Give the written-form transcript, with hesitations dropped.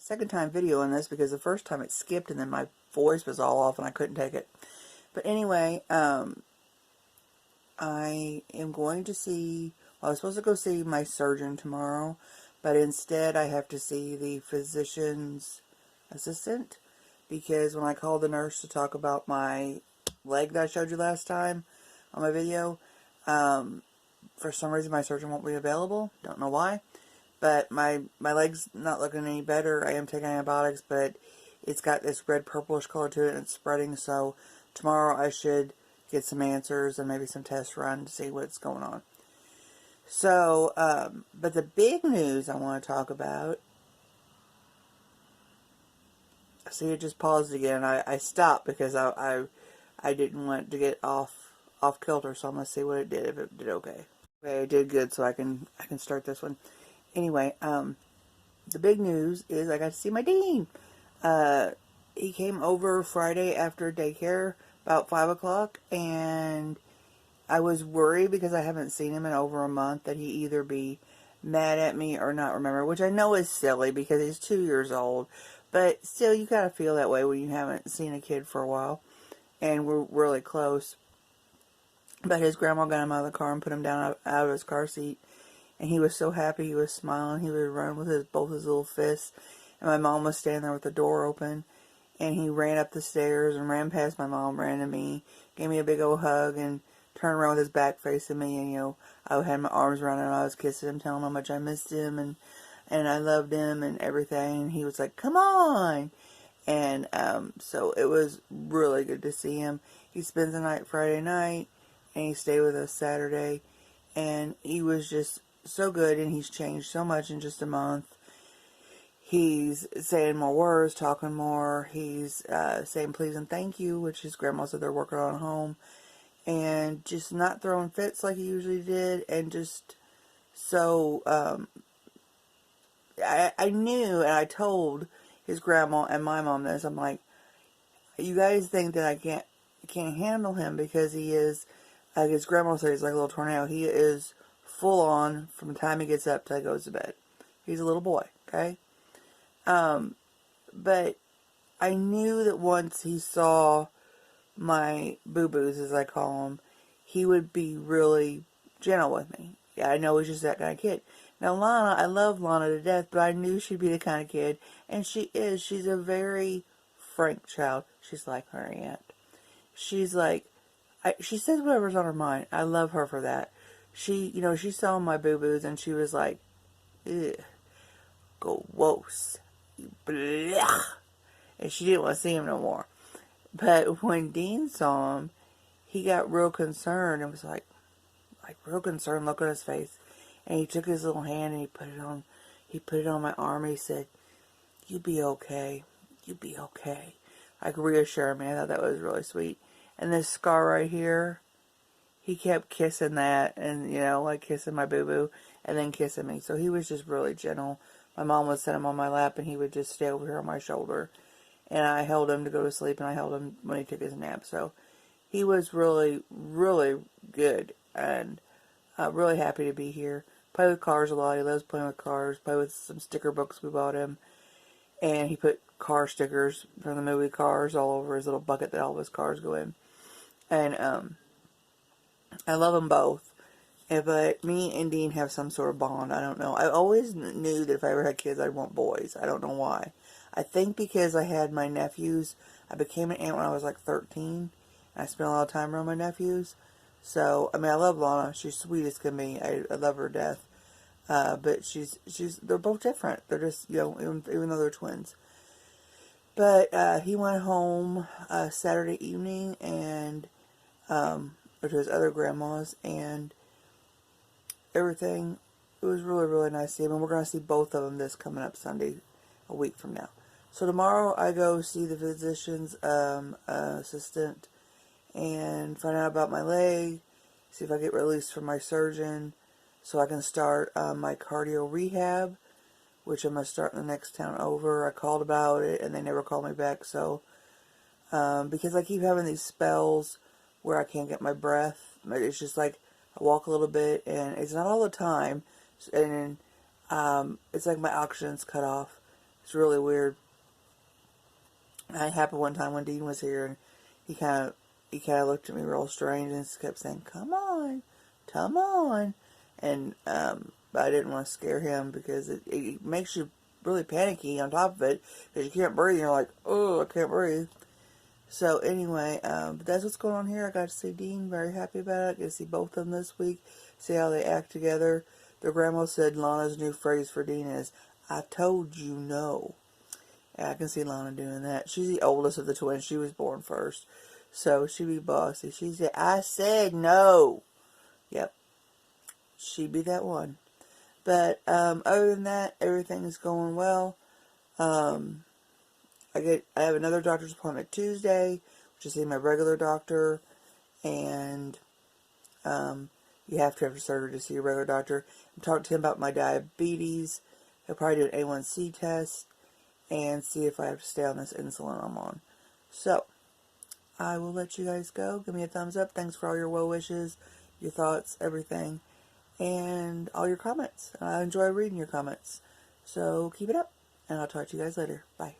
Second time video on this because the first time it skipped and then my voice was all off and I couldn't take it. But anyway, I am going to see, well, I was supposed to go see my surgeon tomorrow, but instead I have to see the physician's assistant because when I called the nurse to talk about my leg that I showed you last time on my video, for some reason my surgeon won't be available. Don't know why. But my leg's not looking any better. I am taking antibiotics, but it's got this red purplish color to it and it's spreading. So tomorrow I should get some answers and maybe some tests run to see what's going on. So, but the big news I want to talk about. See, it just paused again. I stopped because I didn't want to get off kilter. So I'm gonna see what it did. If it did okay. Okay, it did good. So I can start this one. Anyway, the big news is I got to see my Dean. He came over Friday after daycare, about 5 o'clock, and I was worried because I haven't seen him in over a month that he either be mad at me or not remember, which I know is silly because he's 2 years old, but still, you gotta feel that way when you haven't seen a kid for a while, and we're really close. But his grandma got him out of the car and put him down out of his car seat. And he was so happy, he was smiling, he was running with both his little fists. And my mom was standing there with the door open. And he ran up the stairs and ran past my mom, ran to me, gave me a big old hug, and turned around with his back facing me. And, you know, I had my arms around him, I was kissing him, telling him how much I missed him, and I loved him and everything. And he was like, come on! And so it was really good to see him. He spends the night Friday night, and he stayed with us Saturday. And he was just so good, and he's changed so much in just a month. He's saying more words, talking more. He's saying please and thank you, which his grandma said they're working on at home. And just not throwing fits like he usually did. And just so, I knew, and I told his grandma and my mom this. I'm like, you guys think that I can't handle him because he is, like his grandma said, he's like a little tornado. He is full on from the time he gets up till he goes to bed. He's a little boy, okay? But I knew that once he saw my boo-boos, as I call them, he would be really gentle with me. Yeah, I know he's just that kind of kid. Now, Lana, I love Lana to death, but I knew she'd be the kind of kid, and she is. She's a very frank child. She's like her aunt. She's like, she says whatever's on her mind. I love her for that. She, you know, she saw my boo-boos and she was like, ugh, gross, blah. And she didn't want to see him no more. But when Dean saw him, he got real concerned and was like real concerned, look on his face. And he took his little hand and he put it on my arm. And he said, you be okay. You be okay. Like reassure me. I thought that was really sweet. And this scar right here, he kept kissing that and, you know, like kissing my boo-boo and then kissing me. So he was just really gentle. My mom would sit him on my lap and he would just stay over here on my shoulder. And I held him to go to sleep and I held him when he took his nap. So he was really, really good and really happy to be here. Play with cars a lot. He loves playing with cars. Play with some sticker books we bought him. And he put car stickers from the movie Cars all over his little bucket that all of his cars go in. And I love them both. But me and Dean have some sort of bond. I don't know. I always knew that if I ever had kids, I'd want boys. I don't know why. I think because I had my nephews. I became an aunt when I was like 13. I spent a lot of time around my nephews. So, I mean, I love Lana. She's sweet as can be. I love her to death. But they're both different. They're just, you know, even though they're twins. But he went home Saturday evening and to his other grandma's and everything. It was really, really nice to see him. And we're going to see both of them this coming up Sunday, a week from now. So tomorrow I go see the physician's assistant and find out about my leg, see if I get released from my surgeon so I can start my cardio rehab, which I'm going to start in the next town over. I called about it and they never called me back. So because I keep having these spells where I can't get my breath. It's just like I walk a little bit and it's not all the time. And it's like my oxygen's cut off. It's really weird. It happened one time when Dean was here, and he kind of looked at me real strange and kept saying, "Come on, come on," and I didn't want to scare him because it makes you really panicky on top of it because you can't breathe. You're like, oh, I can't breathe. So anyway, that's what's going on here. I got to see Dean, very happy about it. Get to see both of them this week, see how they act together. Their grandma said Lana's new phrase for Dean is, "I told you no." And I can see Lana doing that. She's the oldest of the twins. She was born first. So she'd be bossy. She said, "I said no." Yep. She'd be that one. But other than that, everything is going well. I have another doctor's appointment Tuesday, which is see my regular doctor, and you have to have surgery to see your regular doctor. I'm talking to him about my diabetes. He'll probably do an A1C test and see if I have to stay on this insulin I'm on. So, I will let you guys go. Give me a thumbs up. Thanks for all your well wishes, your thoughts, everything, and all your comments. I enjoy reading your comments. So, keep it up, and I'll talk to you guys later. Bye.